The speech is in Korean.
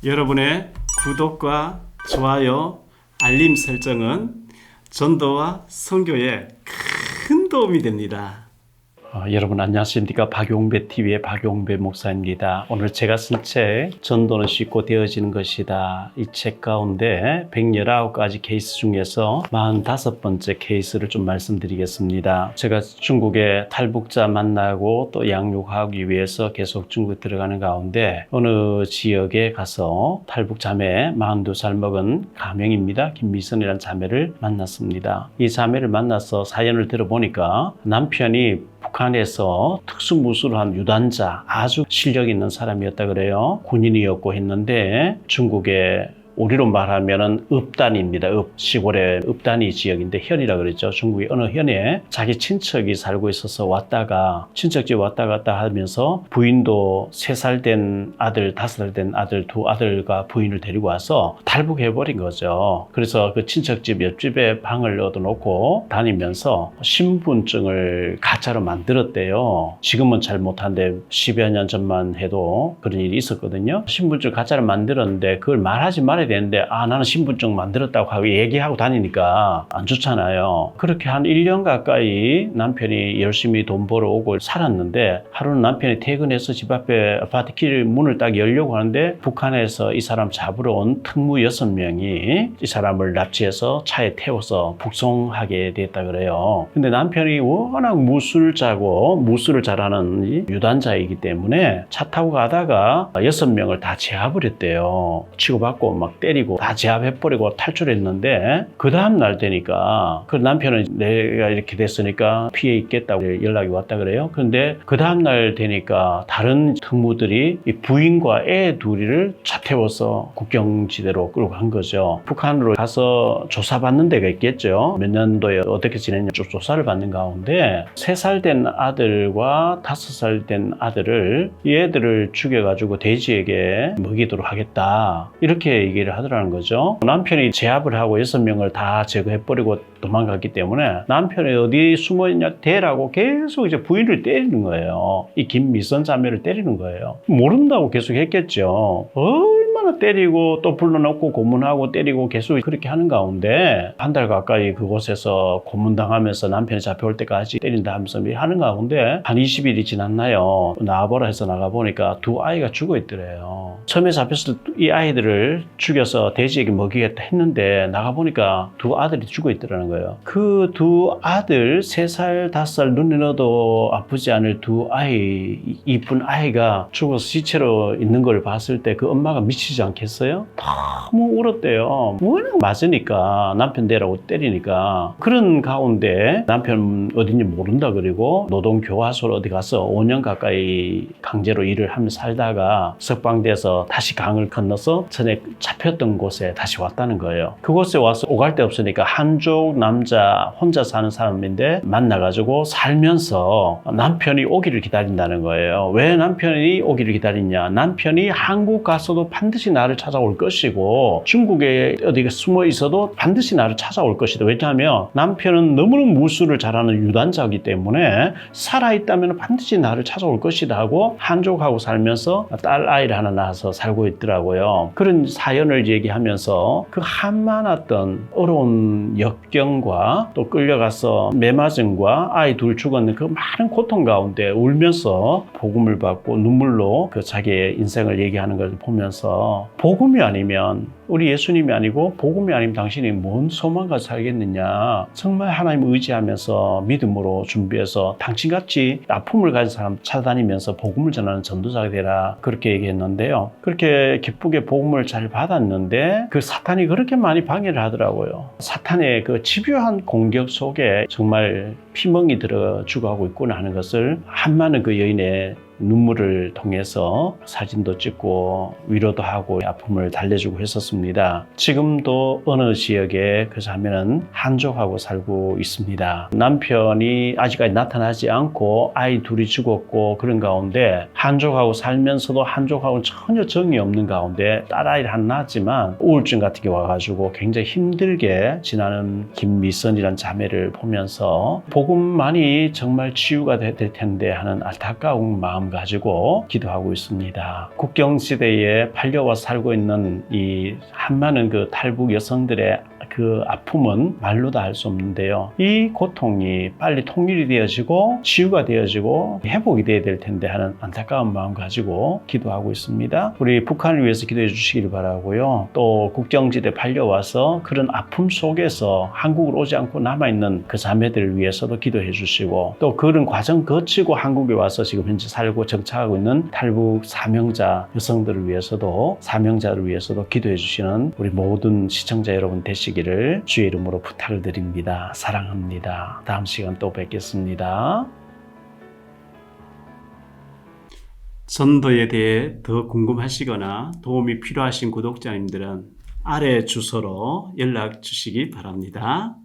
여러분의 구독과 좋아요, 알림 설정은 전도와 선교에 큰 도움이 됩니다. 여러분 안녕하십니까? 박용배TV의 박용배 목사입니다. 오늘 제가 쓴 책 전도는 쉽고 되어지는 것이다. 이 책 가운데 119가지 케이스 중에서 45번째 케이스를 좀 말씀드리겠습니다. 제가 중국에 탈북자 만나고 또 양육하기 위해서 계속 중국에 들어가는 가운데 어느 지역에 가서 탈북 자매 42살 먹은 가명입니다. 김미선이라는 자매를 만났습니다. 이 자매를 만나서 사연을 들어보니까 남편이 북한에서 특수무술한 유단자, 아주 실력 있는 사람이었다 그래요. 군인이었고 했는데 중국에 우리로 말하면은 읍단입니다. 시골의 읍단이 지역인데 현이라 그랬죠. 중국의 어느 현에 자기 친척이 살고 있어서 왔다가 친척 집 왔다 갔다 하면서 부인도 3살 된 아들, 5살 된 아들, 2아들과 부인을 데리고 와서 탈북해버린 거죠. 그래서 그 친척 집 옆집에 방을 얻어놓고 다니면서 신분증을 가짜로 만들었대요. 지금은 잘 못한데 10여 년 전만 해도 그런 일이 있었거든요. 신분증 가짜로 만들었는데 그걸 말하지 말아야 되는데 나는 신분증 만들었다고 하고 얘기하고 다니니까 안 좋잖아요. 그렇게 한 1년 가까이 남편이 열심히 돈 벌어 오고 살았는데 하루는 남편이 퇴근해서 집 앞에 아파트 길 문을 딱 열려고 하는데 북한에서 이 사람 잡으러 온 특무 6명이 이 사람을 납치해서 차에 태워서 북송하게 됐다 그래요. 근데 남편이 워낙 무술자고 무술을 잘하는 유단자이기 때문에 차 타고 가다가 6명을 다 제압을 했대요. 치고받고 막 때리고 다 제압해버리고 탈출했는데 그 다음날 되니까 그 남편은 내가 이렇게 됐으니까 피해 있겠다고 연락이 왔다 그래요. 그런데 그 다음날 되니까 다른 특무들이 이 부인과 애 둘이를 차 태워서 국경지대로 끌고 간 거죠. 북한으로 가서 조사받는 데가 있겠죠. 몇 년도에 어떻게 지냈냐 쭉 조사를 받는 가운데 3살 된 아들과 5살 된 아들을 이 애들을 죽여가지고 돼지에게 먹이도록 하겠다 이렇게 얘기를 하더라는 거죠. 남편이 제압을 하고 6명을 다 제거해버리고 도망갔기 때문에 남편이 어디 숨어있냐 대라고 계속 이제 부인을 때리는 거예요. 이 김미선 자매를 때리는 거예요. 모른다고 계속 했겠죠. 얼마나 때리고 또 불러놓고 고문하고 때리고 계속 그렇게 하는 가운데 한 달 가까이 그곳에서 고문당하면서 남편이 잡혀올 때까지 때린다 하면서 하는 가운데 한 20일이 지났나요? 나와보라 해서 나가보니까 2아이가 죽어있더래요. 처음에 잡혔을 때 이 아이들을 죽여서 돼지에게 먹이겠다 했는데 나가보니까 2아들이 죽어있더라는 거예요. 그 2아들 3살, 5살 눈에 넣어도 아프지 않을 2아이, 이쁜 아이가 죽어서 시체로 있는 걸 봤을 때 그 엄마가 미치지 않겠어요? 너무 울었대요. 워낙 맞으니까 남편 대라고 때리니까. 그런 가운데 남편 어딘지 모른다 그리고 노동교화소로 어디 가서 5년 가까이 강제로 일을 하면서 살다가 석방돼서 다시 강을 건너서 전에 잡혔던 곳에 다시 왔다는 거예요. 그곳에 와서 오갈 데 없으니까 한족 남자 혼자 사는 사람인데 만나가지고 살면서 남편이 오기를 기다린다는 거예요. 왜 남편이 오기를 기다리냐? 남편이 한국 가서도 반드시 나를 찾아올 것이고 중국에 어디 숨어 있어도 반드시 나를 찾아올 것이다. 왜냐하면 남편은 너무너무 무술을 잘하는 유단자이기 때문에 살아있다면 반드시 나를 찾아올 것이다 하고 한족하고 살면서 딸 아이를 하나 낳아서 살고 있더라고요. 그런 사연을 얘기하면서 그 한많았던 어려운 역경과 또 끌려가서 매맞음과 아이 둘 죽었는 그 많은 고통 가운데 울면서 복음을 받고 눈물로 그 자기의 인생을 얘기하는 걸 보면서 복음이 아니면 우리 예수님이 아니고 복음이 아니면 당신이 뭔 소망과 살겠느냐. 정말 하나님 의지하면서 믿음으로 준비해서 당신같이 아픔을 가진 사람 찾아다니면서 복음을 전하는 전도자가 되라 그렇게 얘기했는데요. 그렇게 기쁘게 복음을 잘 받았는데 그 사탄이 그렇게 많이 방해를 하더라고요. 사탄의 그 집요한 공격 속에 정말 피멍이 들어 죽어가고 있구나 하는 것을 한많은 그 여인의 눈물을 통해서 사진도 찍고 위로도 하고 아픔을 달래주고 했었습니다. 지금도 어느 지역에 그 자매는 한족하고 살고 있습니다. 남편이 아직까지 나타나지 않고 아이 둘이 죽었고 그런 가운데 한족하고 살면서도 한족하고는 전혀 정이 없는 가운데 딸아이를 하나 낳았지만 우울증 같은 게 와가지고 굉장히 힘들게 지나는 김미선이라는 자매를 보면서 복음만이 정말 치유가 될 텐데 하는 안타까운 마음 마음 가지고 기도하고 있습니다. 국경지대에 팔려와 살고 있는 이 한많은 그 탈북 여성들의 그 아픔은 말로 다 할 수 없는데요. 이 고통이 빨리 통일이 되어지고 치유가 되어지고 회복이 되어야 될 텐데 하는 안타까운 마음 가지고 기도하고 있습니다. 우리 북한을 위해서 기도해 주시기를 바라고요. 또 국경지대 팔려와서 그런 아픔 속에서 한국으로 오지 않고 남아있는 그 자매들을 위해서도 기도해 주시고 또 그런 과정 거치고 한국에 와서 지금 현재 살고 정착하고 있는 탈북 사명자 여성들을 위해서도 사명자를 위해서도 기도해 주시는 우리 모든 시청자 여러분 되시기를 주의 이름으로 부탁을 드립니다. 사랑합니다. 다음 시간 또 뵙겠습니다. 전도에 대해 더 궁금하시거나 도움이 필요하신 구독자님들은 아래 주소로 연락 주시기 바랍니다.